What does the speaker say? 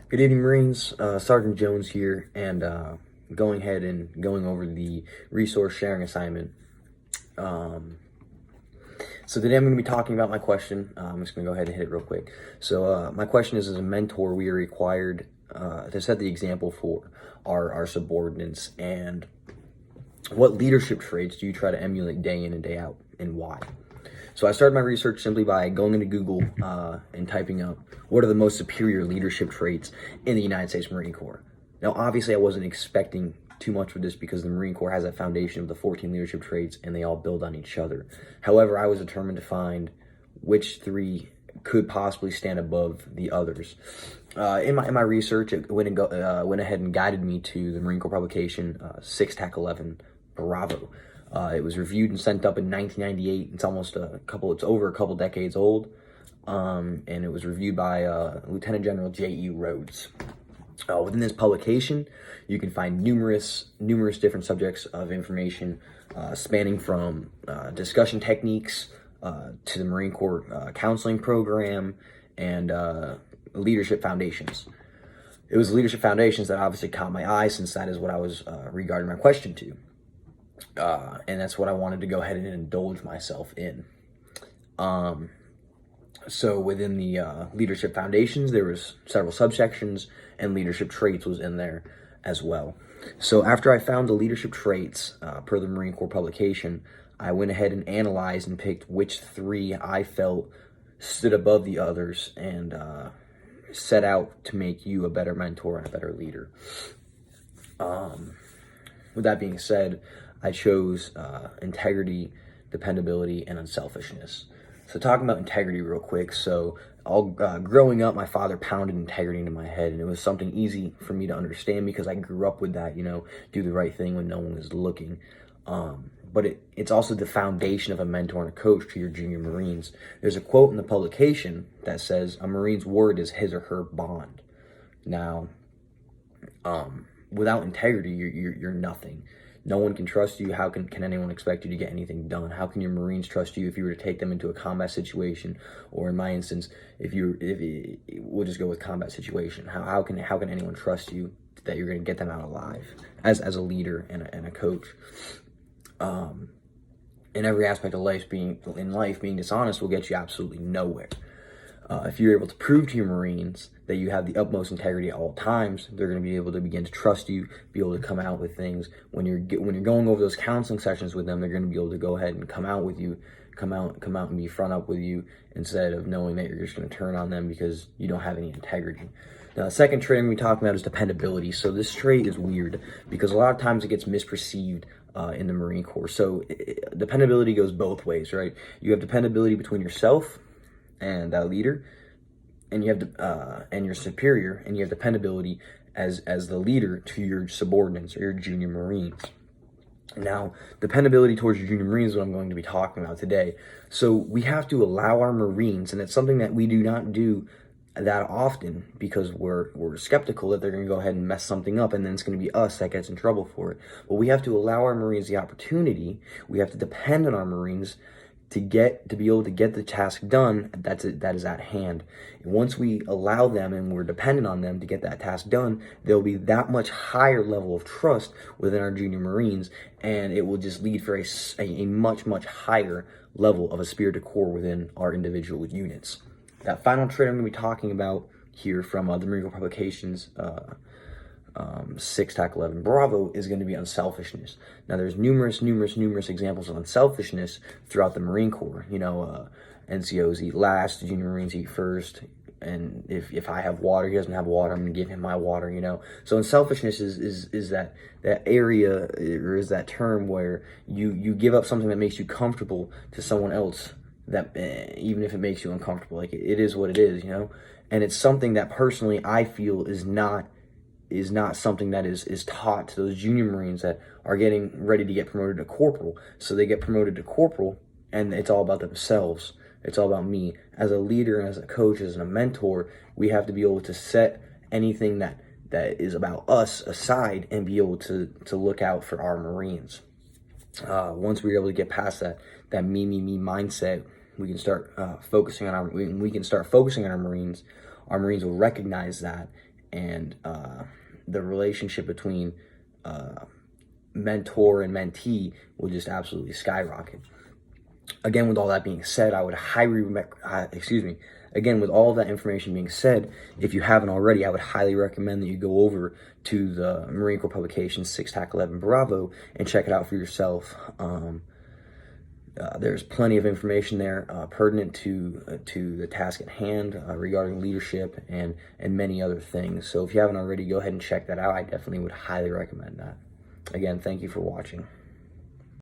Good evening, Marines. Sergeant Jones here, and going ahead and going over the resource sharing assignment. So today I'm going to be talking about my question. I'm just going to go ahead and hit it real quick. So my question is, as a mentor, we are required to set the example for our subordinates, and what leadership traits do you try to emulate day in and day out, and why? So I started my research simply by going into Google and typing up what are the most superior leadership traits in the United States Marine Corps. Now, obviously, I wasn't expecting too much with this because the Marine Corps has that foundation of the 14 leadership traits and they all build on each other. However, I was determined to find which three could possibly stand above the others. In my research, it went ahead and guided me to the Marine Corps publication 6 TAC 11 Bravo. It was reviewed and sent up in 1998. It's over a couple decades old. And it was reviewed by Lieutenant General J.E. Rhodes. Within this publication, you can find numerous different subjects of information, spanning from discussion techniques to the Marine Corps counseling program and leadership foundations. It was leadership foundations that obviously caught my eye, since that is what I was regarding my question to. And that's what I wanted to go ahead and indulge myself in. So within the leadership foundations, there was several subsections, and leadership traits was in there as well. So after I found the leadership traits per the Marine Corps publication, I went ahead and analyzed and picked which three I felt stood above the others, and set out to make you a better mentor and a better leader. With that being said, I chose integrity, dependability, and unselfishness. So talking about integrity real quick. So growing up, my father pounded integrity into my head, and it was something easy for me to understand because I grew up with that, do the right thing when no one is looking. But it's also the foundation of a mentor and a coach to your junior Marines. There's a quote in the publication that says, "A Marine's word is his or her bond." Now, without integrity, you're nothing. No one can trust you. How can anyone expect you to get anything done? How can your Marines trust you if you were to take them into a combat situation, or in my instance, we'll just go with combat situation. How can anyone trust you that you're going to get them out alive as a leader and a coach? In every aspect of life, being dishonest will get you absolutely nowhere. If you're able to prove to your Marines that you have the utmost integrity at all times, they're going to be able to begin to trust you, be able to come out with things. When you're going over those counseling sessions with them, they're going to be able to go ahead and come out and be front up with you, instead of knowing that you're just going to turn on them because you don't have any integrity. Now, the second trait I'm going to be talking about is dependability. So this trait is weird because a lot of times it gets misperceived in the Marine Corps. So dependability goes both ways, right? You have dependability between yourself and that leader, and you have and your superior, and you have dependability as the leader to your subordinates or your junior Marines. Now, dependability towards your junior Marines is what I'm going to be talking about today. So we have to allow our Marines, and it's something that we do not do that often because we're skeptical that they're going to go ahead and mess something up, and then it's going to be us that gets in trouble for it. But we have to allow our Marines the opportunity. We have to depend on our Marines to be able to get the task done that is at hand. And once we allow them and we're dependent on them to get that task done, there'll be that much higher level of trust within our junior Marines, and it will just lead for a much higher level of esprit de corps within our individual units. That final trait I'm going to be talking about here from the Marine Corps publications 6 TAC 11 Bravo is going to be unselfishness. Now, there's numerous examples of unselfishness throughout the Marine Corps. NCOs eat last, the junior Marines eat first, and if I have water, he doesn't have water, I'm going to give him my water, So unselfishness is that area, or is that term where you give up something that makes you comfortable to someone else, that even if it makes you uncomfortable. Like, it is what it is, And it's something that personally I feel is not something that is taught to those junior Marines that are getting ready to get promoted to corporal. So they get promoted to corporal, and it's all about themselves. It's all about me. As a leader and as a coach, as a mentor, we have to be able to set anything that is about us aside and be able to look out for our Marines. Once we're able to get past that me mindset, we can start focusing on our Marines. Our Marines will recognize that, and the relationship between mentor and mentee will just absolutely skyrocket. Again, with all that being said, I would again, with all that information being said, if you haven't already, I would highly recommend that you go over to the Marine Corps publication 6 TAC 11 Bravo and check it out for yourself. There's plenty of information there pertinent to the task at hand regarding leadership and many other things. So if you haven't already, go ahead and check that out. I definitely would highly recommend that. Again, thank you for watching.